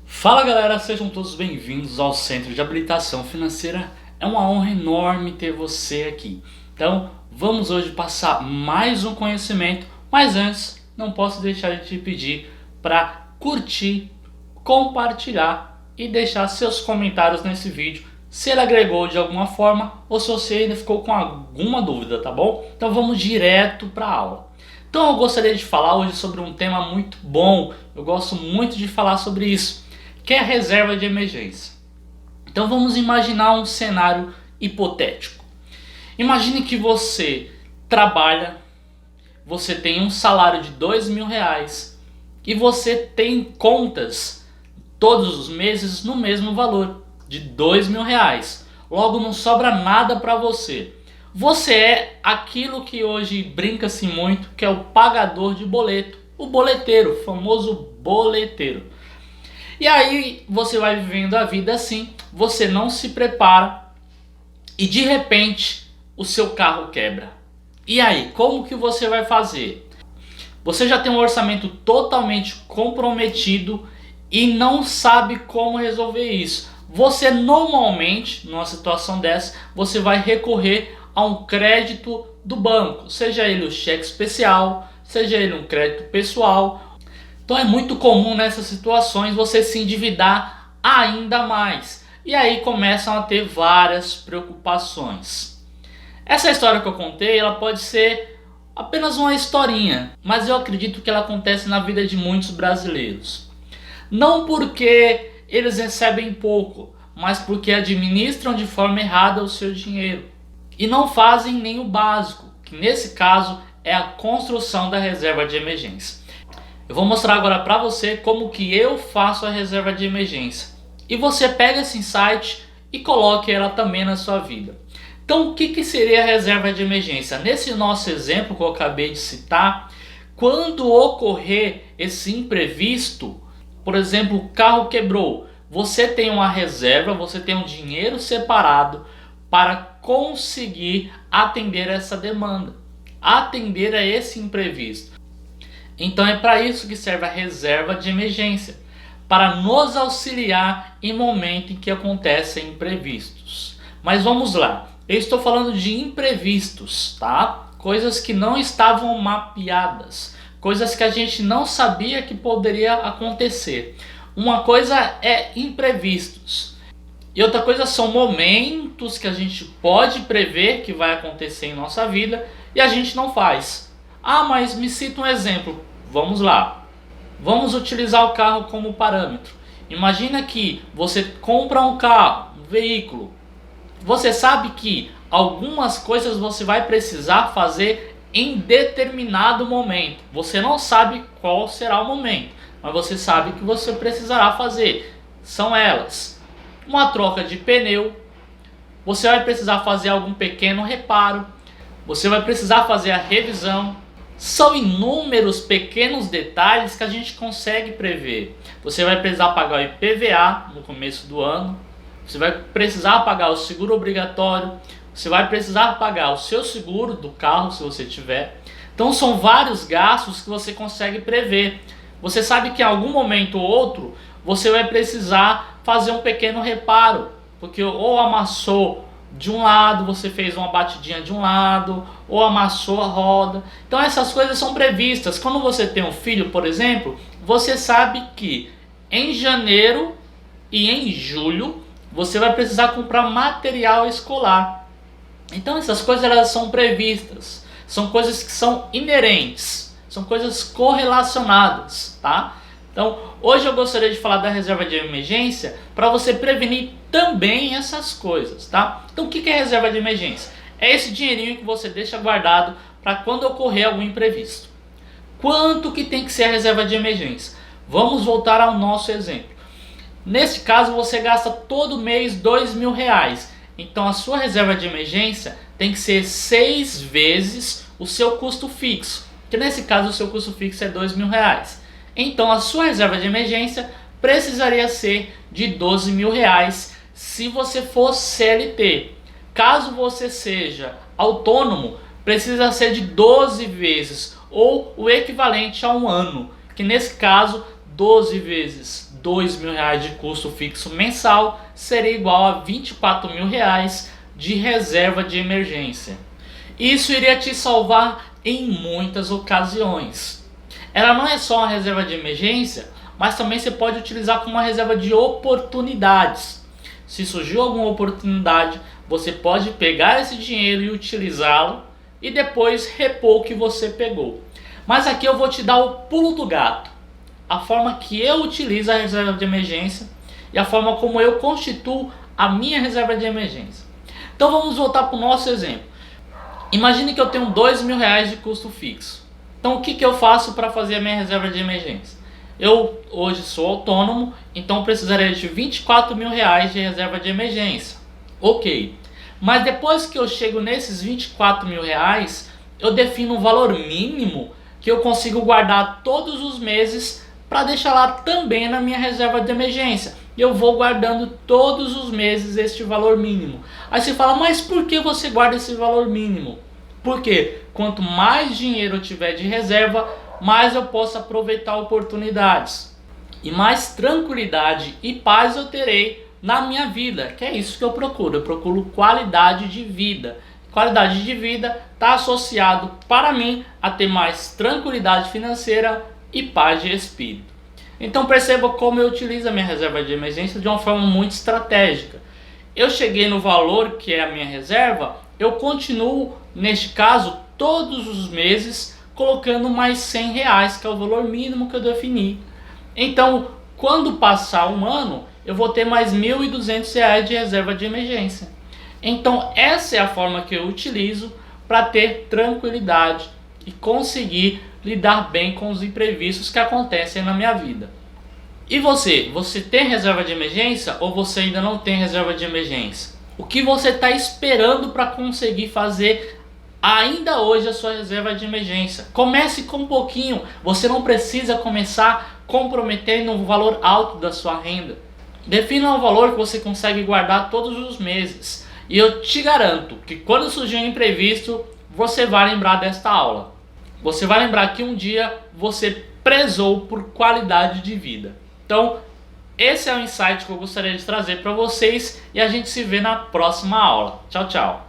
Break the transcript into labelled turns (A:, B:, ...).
A: Fala galera, sejam todos bem-vindos ao Centro de Habilitação Financeira. É uma honra enorme ter você aqui. Então, vamos hoje passar mais um conhecimento, mas antes, não posso deixar de te pedir para curtir, compartilhar e deixar seus comentários nesse vídeo, se ele agregou de alguma forma ou se você ainda ficou com alguma dúvida, tá bom? Então vamos direto para a aula. Então eu gostaria de falar hoje sobre um tema muito bom, eu gosto muito de falar sobre isso, que é a reserva de emergência. Então vamos imaginar um cenário hipotético. Imagine que você trabalha, você tem um salário de R$ 2.000 e você tem contas todos os meses no mesmo valor, de R$ 2.000. Logo não sobra nada para você. Você é aquilo que hoje brinca-se muito, que é o pagador de boleto, o boleteiro, o famoso boleteiro. E aí você vai vivendo a vida assim, você não se prepara e de repente o seu carro quebra. E aí, como que você vai fazer? Você já tem um orçamento totalmente comprometido e não sabe como resolver isso. Você normalmente, numa situação dessa, você vai recorrer a um crédito do banco, seja ele o cheque especial, seja ele um crédito pessoal. Então é muito comum nessas situações você se endividar ainda mais. E aí começam a ter várias preocupações. Essa história que eu contei, ela pode ser apenas uma historinha, mas eu acredito que ela acontece na vida de muitos brasileiros. Não porque eles recebem pouco, mas porque administram de forma errada o seu dinheiro. E não fazem nem o básico, que nesse caso é a construção da reserva de emergência. Eu vou mostrar agora para você como que eu faço a reserva de emergência. E você pega esse insight e coloque ela também na sua vida. Então o que seria a reserva de emergência? Nesse nosso exemplo que eu acabei de citar, quando ocorrer esse imprevisto, por exemplo, o carro quebrou, você tem uma reserva, você tem um dinheiro separado para conseguir atender essa demanda, atender a esse imprevisto. Então é para isso que serve a reserva de emergência, para nos auxiliar em momento em que acontecem imprevistos. Mas vamos lá, eu estou falando de imprevistos, tá? Coisas que não estavam mapeadas, coisas que a gente não sabia que poderia acontecer. Uma coisa é imprevistos e outra coisa são momentos que a gente pode prever que vai acontecer em nossa vida e a gente não faz. Ah, mas me cita um exemplo. Vamos lá. Vamos utilizar o carro como parâmetro. Imagina que você compra um carro, um veículo. Você sabe que algumas coisas você vai precisar fazer em determinado momento. Você não sabe qual será o momento, mas você sabe que você precisará fazer. São elas: uma troca de pneu, você vai precisar fazer algum pequeno reparo, você vai precisar fazer a revisão. São inúmeros pequenos detalhes que a gente consegue prever. Você vai precisar pagar o IPVA no começo do ano, você vai precisar pagar o seguro obrigatório, você vai precisar pagar o seu seguro do carro se você tiver. Então são vários gastos que você consegue prever. Você sabe que em algum momento ou outro você vai precisar fazer um pequeno reparo, porque ou amassou de um lado, você fez uma batidinha de um lado, ou amassou a roda. Então essas coisas são previstas. Quando você tem um filho, por exemplo, você sabe que em janeiro e em julho você vai precisar comprar material escolar. Então essas coisas elas são previstas, são coisas que são inerentes, são coisas correlacionadas, tá? Então hoje eu gostaria de falar da reserva de emergência para você prevenir também essas coisas, tá? Então o que é reserva de emergência? É esse dinheirinho que você deixa guardado para quando ocorrer algum imprevisto. Quanto que tem que ser a reserva de emergência? Vamos voltar ao nosso exemplo. Nesse caso você gasta todo mês R$ 2.000. Então a sua reserva de emergência tem que ser 6 vezes o seu custo fixo. Que nesse caso o seu custo fixo é R$ 2.000. Então a sua reserva de emergência precisaria ser de R$ 12.000 se você for CLT. Caso você seja autônomo, precisa ser de 12 vezes ou o equivalente a um ano, que nesse caso 12 vezes R$ 2.000 de custo fixo mensal seria igual a R$ 24.000 de reserva de emergência. Isso iria te salvar em muitas ocasiões. Ela não é só uma reserva de emergência, mas também você pode utilizar como uma reserva de oportunidades. Se surgiu alguma oportunidade, você pode pegar esse dinheiro e utilizá-lo e depois repor o que você pegou. Mas aqui eu vou te dar o pulo do gato. A forma que eu utilizo a reserva de emergência e a forma como eu constituo a minha reserva de emergência. Então vamos voltar para o nosso exemplo. Imagine que eu tenho R$ 2.000 de custo fixo. Então o que eu faço para fazer a minha reserva de emergência? Eu hoje sou autônomo, então precisaria de R$ 24.000 de reserva de emergência. Ok, mas depois que eu chego nesses R$ 24.000, eu defino um valor mínimo que eu consigo guardar todos os meses para deixar lá também na minha reserva de emergência. Eu vou guardando todos os meses este valor mínimo. Aí você fala, mas por que você guarda esse valor mínimo? Porque quanto mais dinheiro eu tiver de reserva, mais eu posso aproveitar oportunidades. E mais tranquilidade e paz eu terei na minha vida, que é isso que eu procuro. Eu procuro qualidade de vida. Qualidade de vida está associado para mim a ter mais tranquilidade financeira e paz de espírito. Então perceba como eu utilizo a minha reserva de emergência de uma forma muito estratégica. Eu cheguei no valor que é a minha reserva, eu continuo, neste caso, todos os meses colocando mais R$ 100, que é o valor mínimo que eu defini. Então, quando passar um ano, eu vou ter mais R$ 1.200 de reserva de emergência. Então, essa é a forma que eu utilizo para ter tranquilidade e conseguir lidar bem com os imprevistos que acontecem na minha vida. E você? Você tem reserva de emergência ou você ainda não tem reserva de emergência? O que você está esperando para conseguir fazer ainda hoje a sua reserva de emergência? Comece com um pouquinho. Você não precisa começar comprometendo um valor alto da sua renda. Defina um valor que você consegue guardar todos os meses. E eu te garanto que quando surgir um imprevisto, você vai lembrar desta aula. Você vai lembrar que um dia você prezou por qualidade de vida. Então, esse é o insight que eu gostaria de trazer para vocês e a gente se vê na próxima aula. Tchau, tchau.